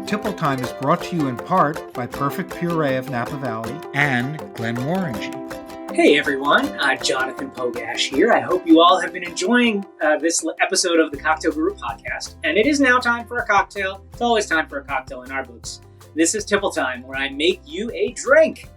Tipple Time is brought to you in part by Perfect Puree of Napa Valley and Glenmorangie. Hey everyone, Jonathan Pogash here. I hope you all have been enjoying this episode of the Cocktail Guru podcast. And it is now time for a cocktail. It's always time for a cocktail in our books. This is Tipple Time, where I make you a drink.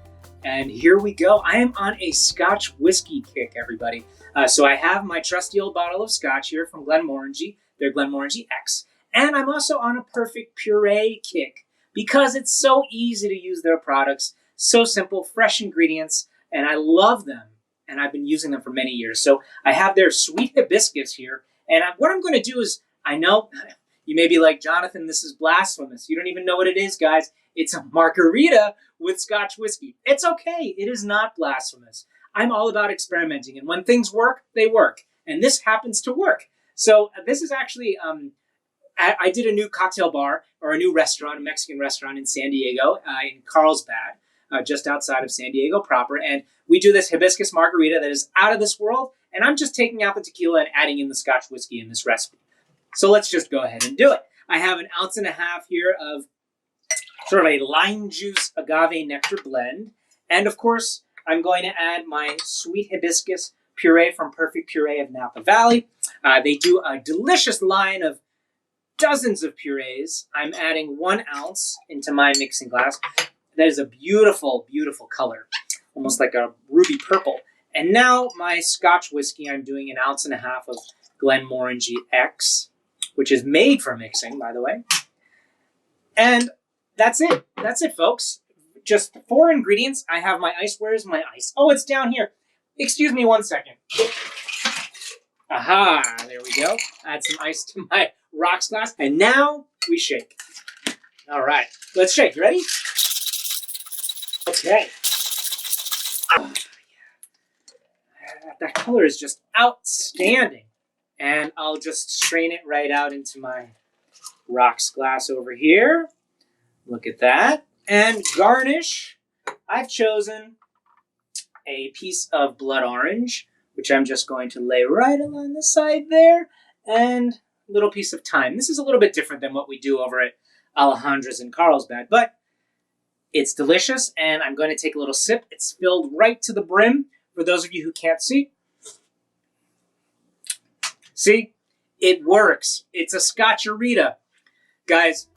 And here we go. I am on a Scotch whiskey kick, everybody. So I have my trusty old bottle of Scotch here from Glenmorangie, their Glenmorangie X. And I'm also on a Perfect Puree kick because it's so easy to use their products. So simple, fresh ingredients. And I love them, and I've been using them for many years. So I have their sweet hibiscus here, and what I'm going to do is, I know you may be like, Jonathan, this is blasphemous. You don't even know what it is, guys. It's a margarita with Scotch whiskey. It's okay. It is not blasphemous. I'm all about experimenting, and when things work, they work, and this happens to work. So this is actually, I did a new cocktail bar, or a new restaurant, a Mexican restaurant in San Diego, in Carlsbad. Just outside of San Diego proper, and we do this Hibiscus Margarita that is out of this world, and I'm just taking out the tequila and adding in the Scotch whiskey in this recipe. So let's just go ahead and do it. I have 1.5 ounces here of sort of a lime juice agave nectar blend, and of course, I'm going to add my sweet hibiscus puree from Perfect Puree of Napa Valley. They do a delicious line of dozens of purees. I'm adding 1 ounce into my mixing glass. That is a beautiful, beautiful color, almost like a ruby purple. And now my Scotch whiskey, I'm doing 1.5 ounces of Glenmorangie X, which is made for mixing, by the way. And that's it. That's it, folks. Just 4 ingredients. I have my ice. Where is my ice? Oh, it's down here. Excuse me 1 second. Aha, there we go. Add some ice to my rocks glass. And now we shake. All right, let's shake. You ready? Okay. That color is just outstanding. And I'll just strain it right out into my rocks glass over here. Look at that. And garnish, I've chosen a piece of blood orange, which I'm just going to lay right along the side there, and a little piece of thyme. This is a little bit different than what we do over at Alejandra's in Carlsbad, but it's delicious, and I'm going to take a little sip. It's filled right to the brim, for those of you who can't see. See? It works. It's a Scotcherita. Guys,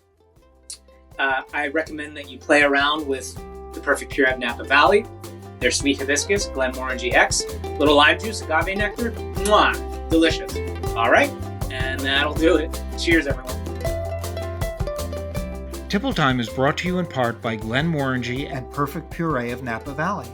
I recommend that you play around with the Perfect Puree of Napa Valley, their sweet hibiscus, Glenmorangie X, little lime juice, agave nectar. Mwah! Delicious. All right, and that'll do it. Cheers, everyone. Tipple Time is brought to you in part by Glenmorangie and Perfect Puree of Napa Valley.